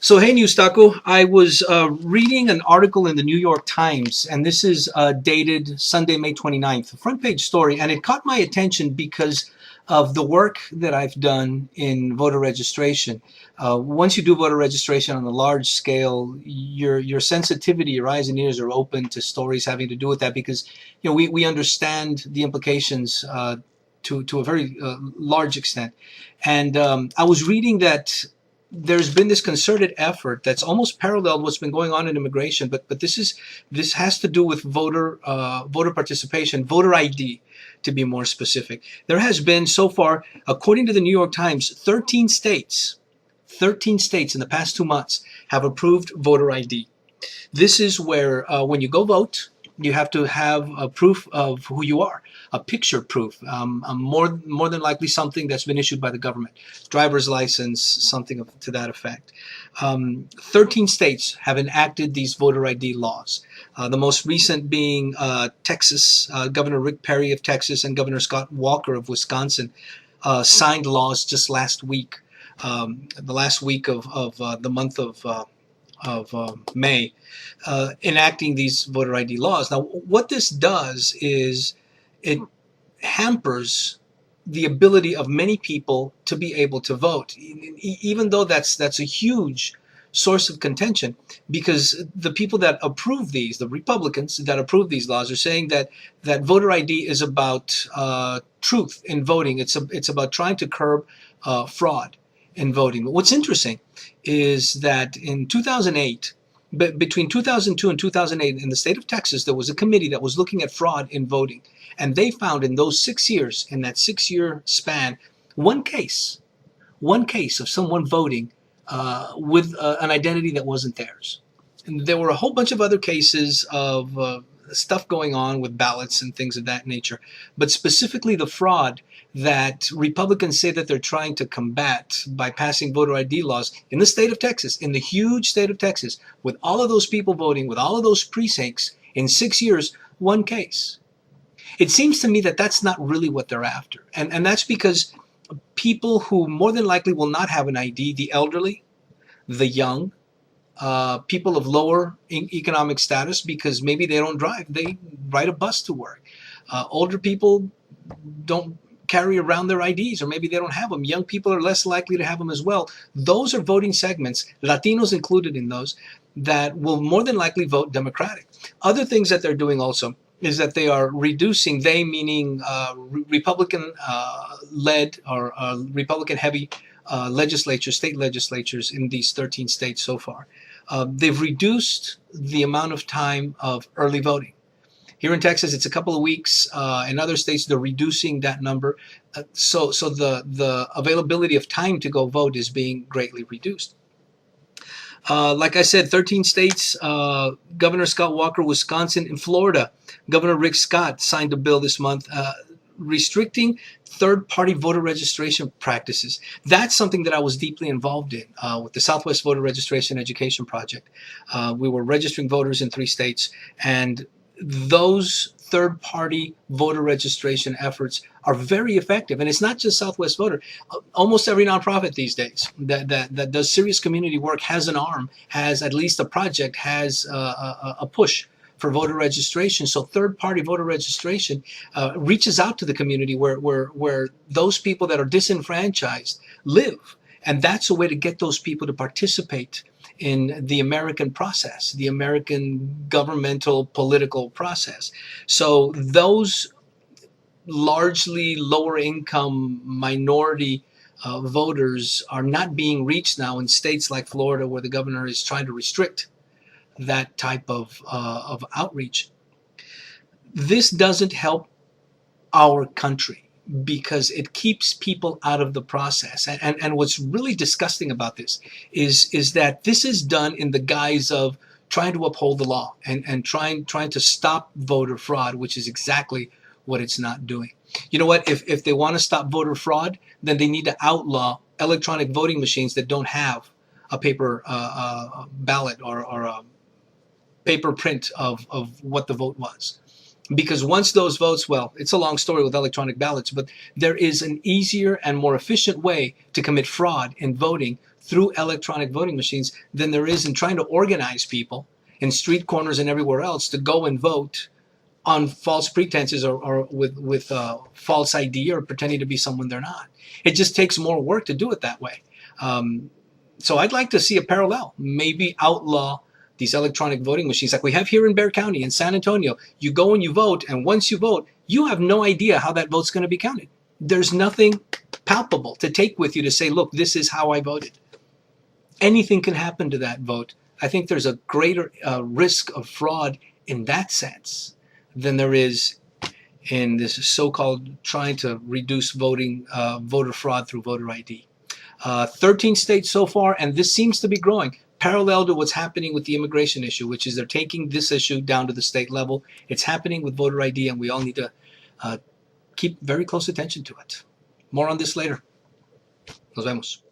So, hey, Newstaco, I was reading an article in the New York Times, and this is dated Sunday, May 29th, a front page story, and it caught my attention because of the work that I've done in voter registration. Once you do voter registration on a large scale, your sensitivity, your eyes and ears are open to stories having to do with that because we understand the implications to a very large extent. And I was reading that there's been this concerted effort that's almost paralleled what's been going on in immigration, but this has to do with voter participation, voter ID, to be more specific. There has been so far, according to the New York Times, 13 states in the past 2 months have approved voter ID. This is where when you go vote, you have to have a proof of who you are, a picture proof, more than likely something that's been issued by the government, driver's license, something to that effect. 13 states have enacted these voter ID laws. The most recent being Texas. Governor Rick Perry of Texas and Governor Scott Walker of Wisconsin signed laws just last week, the last week of the month of May, enacting these voter ID laws. Now, what this does is it hampers the ability of many people to be able to vote, even though that's a huge source of contention, because the people that approve these, the Republicans that approve these laws, are saying that voter ID is about truth in voting. It's about trying to curb fraud in voting. But what's interesting is that in 2008, between 2002 and 2008, in the state of Texas, there was a committee that was looking at fraud in voting. And they found in those 6 years, in that 6 year span, one case of someone voting with an identity that wasn't theirs. And there were a whole bunch of other cases of stuff going on with ballots and things of that nature. But specifically the fraud that Republicans say that they're trying to combat by passing voter ID laws in the state of Texas, in the huge state of Texas, with all of those people voting, with all of those precincts, in 6 years, one case. It seems to me that that's not really what they're after. And that's because people who more than likely will not have an ID, the elderly, the young, people of lower economic status, because maybe they don't drive, they ride a bus to work. Older people don't carry around their IDs, or maybe they don't have them. Young people are less likely to have them as well. Those are voting segments, Latinos included in those, that will more than likely vote Democratic. Other things that they're doing also is that they are reducing, they meaning Republican led or Republican heavy legislatures, state legislatures in these 13 states so far. They've reduced the amount of time of early voting. Here in Texas, it's a couple of weeks. In other states, they're reducing that number. So the availability of time to go vote is being greatly reduced. Like I said, 13 states, Governor Scott Walker, Wisconsin, and Florida, Governor Rick Scott signed a bill this month restricting third-party voter registration practices. That's something that I was deeply involved in with the Southwest Voter Registration Education Project. We were registering voters in 3 states, and those third-party voter registration efforts are very effective. And it's not just Southwest Voter. Almost every nonprofit these days that does serious community work has an arm, has at least a project, has a push for voter registration. So third-party voter registration reaches out to the community where those people that are disenfranchised live. And that's a way to get those people to participate in the American process, the American governmental political process. So those largely lower income minority voters are not being reached now in states like Florida, where the governor is trying to restrict that type of outreach. This doesn't help our country because it keeps people out of the process. And what's really disgusting about this is that this is done in the guise of trying to uphold the law and trying to stop voter fraud, which is exactly what it's not doing. You know what? If they want to stop voter fraud, then they need to outlaw electronic voting machines that don't have a paper ballot or a paper print of what the vote was. Because once those votes, well, it's a long story with electronic ballots, but there is an easier and more efficient way to commit fraud in voting through electronic voting machines than there is in trying to organize people in street corners and everywhere else to go and vote on false pretenses or with false ID or pretending to be someone they're not. It just takes more work to do it that way. So I'd like to see a parallel, maybe outlaw these electronic voting machines like we have here in Bexar County, in San Antonio. You go and you vote, and once you vote, you have no idea how that vote's going to be counted. There's nothing palpable to take with you to say, look, this is how I voted. Anything can happen to that vote. I think there's a greater risk of fraud in that sense than there is in this so-called trying to reduce voter fraud through voter ID. 13 states so far, and this seems to be growing, parallel to what's happening with the immigration issue, which is they're taking this issue down to the state level. It's happening with voter ID, and we all need to keep very close attention to it. More on this later. Nos vemos.